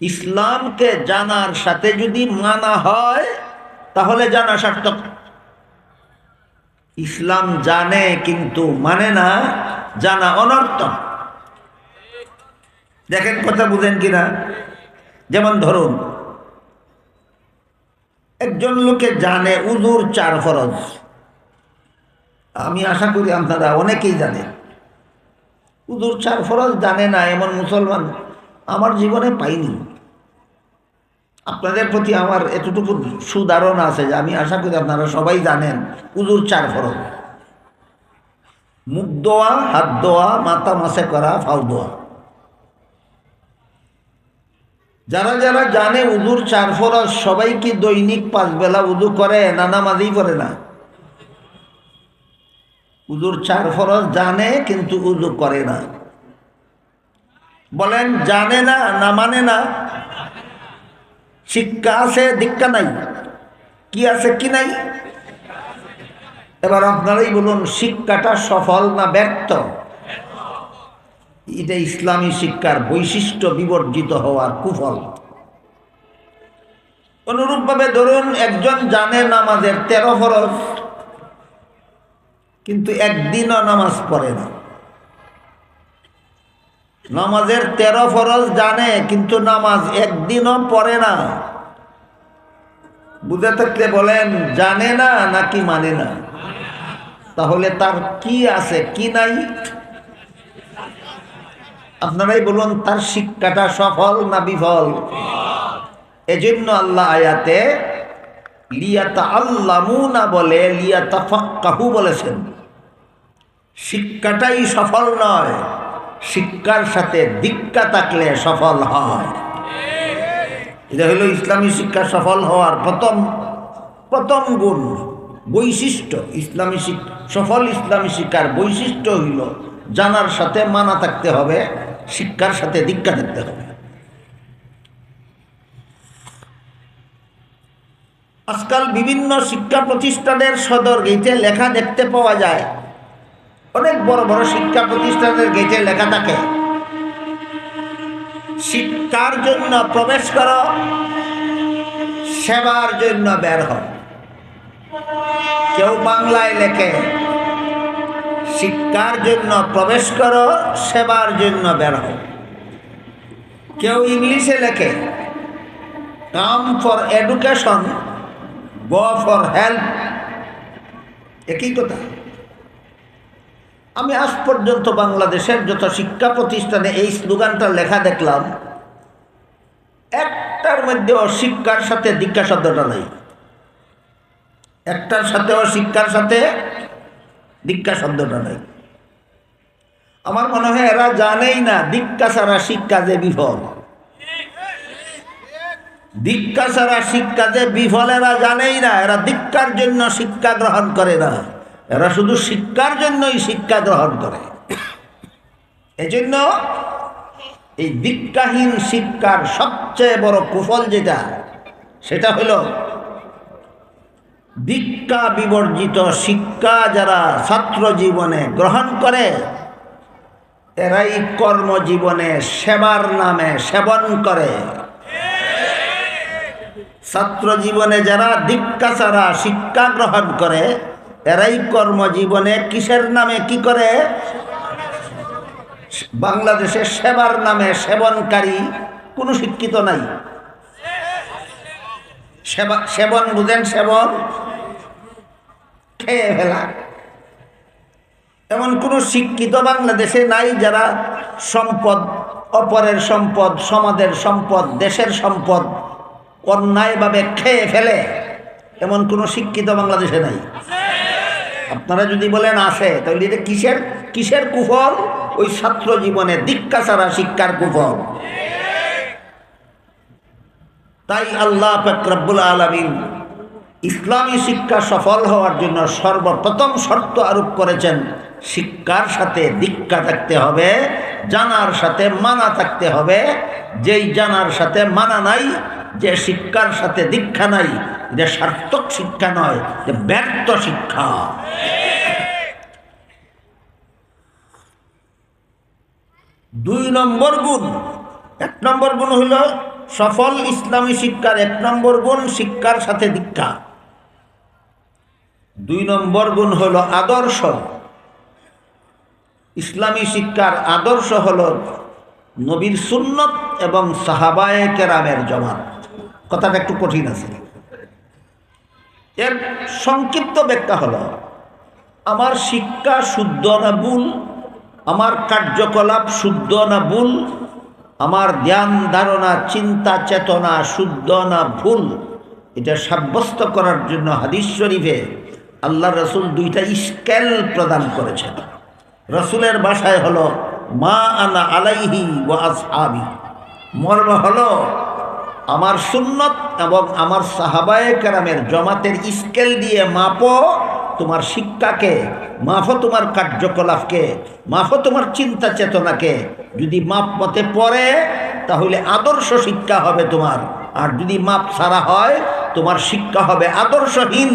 ইসলামকে জানার সাথে যদি মানা হয় তাহলে জানা সার্থক। ইসলাম জানে কিন্তু মানে না, জানা অনর্থক। দেখেন কথা বুঝেন কিনা। যেমন ধরুন, একজন লোকে জানে উযুর 4 ফরজ। আমি আশা করি আপনারা অনেকেই জানেন। উযুর 4 ফরজ জানে না এমন মুসলমান আমার জীবনে পাইনি। আপনাদের প্রতি আমার এতটুকু সুধারণা আছে যে আমি আশা করি আপনারা সবাই জানেন উযুর 4 ফরজ: মুখ ধোয়া, হাত ধোয়া, মাথা মাসে করা, ফাউ ধোয়া। যারা যারা জানে উযুর 4 ফরজ, সবাই কি দৈনিক 5 বেলা উযু করে না নামাজই পড়ে না? উযুর 4 ফরজ জানে কিন্তু উযু করে না। বলেন জানে না না মানে না? শিক্ষা আছে, দীক্ষা নাই। কি আছে কি নাই? এবার আপনারাই বলুন, শিক্ষাটা সফল না ব্যর্থ? এটা ইসলামী শিক্ষার বৈশিষ্ট্য বিবর্জিত হওয়ার কুফল। অনুরূপভাবে ধরুন, একজন জানে নামাজের 13 ফরজ কিন্তু একদিনও নামাজ পড়ে না। নামাজের 13 ফরজ জানে কিন্তু নামাজ একদিনও পড়ে না। বুঝে থাকলে বলেন জানে না নাকি মানে না? তাহলে তার কি আছে কি নাই? আপনারাই বলুন, তার শিক্ষাটা সফল না বিফল? এজন্য আল্লাহ আয়াতে লিয়াতাআল্লামুনা বলে লিয়াতাফাক্কাহু বলেছেন। শিক্ষাটাই সফল নয়, শিক্ষার সাথে দীক্ষা থাকলে সফল হয়। এটা হলো ইসলামী শিক্ষা সফল হওয়ার প্রথম গুণ, বৈশিষ্ট্য। সফল ইসলামী শিক্ষার বৈশিষ্ট্য হইল জানার সাথে মানা থাকতে হবে, শিক্ষার সাথে দীক্ষা থাকতে হবে। আজকাল বিভিন্ন শিক্ষা প্রতিষ্ঠানের সদর গেটে লেখা দেখতে পাওয়া যায়। অনেক বড় বড় শিক্ষা প্রতিষ্ঠানের গেটে লেখা থাকে, শিক্ষার জন্য প্রবেশ করো, সেবার জন্য বের হও। কেউ বাংলায় লেখে শিক্ষার জন্য প্রবেশ করো, সেবার জন্য বের হও। কেউ ইংলিশে লেখে come for education, go for help. একই কথা। আমি আজ পর্যন্ত বাংলাদেশের যত শিক্ষা প্রতিষ্ঠানে এই স্লোগানটা লেখা দেখলাম, একটার মধ্যেও শিক্ষার সাথে দীক্ষা শব্দটা নেই। একটার সাথেও শিক্ষার সাথে দীক্ষা শব্দটা নেই। আমার মনে হয় এরা জানেই না দীক্ষা ছাড়া শিক্ষা যে বিফল। দীক্ষা ছাড়া শিক্ষা যে বিফল এরা জানেই না। এরা দীক্ষার জন্য শিক্ষা গ্রহণ করে না, এরা শুধু শিক্ষার জন্যই শিক্ষা গ্রহণ করে। এজন্য এই দীক্ষাহীন শিক্ষার সবচেয়ে বড় কুফল যেটা, সেটা হলো দীক্ষা বিবর্জিত শিক্ষা যারা ছাত্র জীবনে গ্রহণ করে, এরাই কর্মজীবনে সেবার নামে সেবন করে। ছাত্র জীবনে যারা দীক্ষা ছাড়া শিক্ষা গ্রহণ করে, এরাই কর্মজীবনে কিসের নামে কি করে? বাংলাদেশে সেবার নামে সেবনকারী কোনো শিক্ষিত নাই। সেবন বুঝেন? সেবন খেয়ে ফেলা। এমন কোনো শিক্ষিত বাংলাদেশে নাই যারা সম্পদ, অপরের সম্পদ, সমাজের সম্পদ, দেশের সম্পদ অন্যায়ভাবে খেয়ে ফেলে। এমন কোনো শিক্ষিত বাংলাদেশে নাই। আপনারা যদি বলেন আছে, তাহলে এটা কিসের কুফল? ওই ছাত্র জীবনে দীক্ষা ছাড়া শিক্ষার কুফল। তাই আল্লাহ পাক রব্বুল আলামিন ইসলামী শিক্ষা সফল হওয়ার জন্য সর্বপ্রথম শর্ত আরোপ করেছেন, শিক্ষার সাথে দীক্ষা থাকতে হবে, জানার সাথে মানা থাকতে হবে। যেই জানার সাথে মানা নাই, যে শিক্ষার সাথে দীক্ষা নাই, যে সার্থক শিক্ষা নয়, যে ব্যর্থ শিক্ষা। 2 নম্বর গুণ। 1 নম্বর গুণ হইল সফল ইসলামী শিক্ষার 1 নম্বর গুণ শিক্ষার সাথে দীক্ষা। 2 নম্বর গুণ হলো আদর্শ। ইসলামী শিক্ষার আদর্শ হলো নবীর সুন্নত এবং সাহাবায়ে কেরামের জামাত। কথাটা একটু কঠিন আছে। এর সংক্ষিপ্ত ব্যাখ্যা হলো, আমার শিক্ষা শুদ্ধ না ভুল, আমার কার্যকলাপ শুদ্ধ না ভুল, আমার ধ্যান ধারণা চিন্তা চেতনা শুদ্ধ না ভুল, এটা সাব্যস্ত করার জন্য হাদিস শরীফে আল্লাহ রসুল 2টা স্কেল প্রদান করেছেন। রসুলের ভাষায় হলো মা আনা আলাইহি ওয়া আসহাবি, মর্ম হলো আমার সুন্নত এবং আমার সাহাবায়ে কেরামের জামাতের স্কেল দিয়ে মাপো তোমার শিক্ষাকে, মাপো তোমার কার্যকলাপকে, মাপো তোমার চিন্তা চেতনাকে। যদি মাপ মতে পড়ে তাহলে আদর্শ শিক্ষা হবে তোমার, আর যদি মাপ ছাড়া হয় তোমার শিক্ষা হবে আদর্শহীন।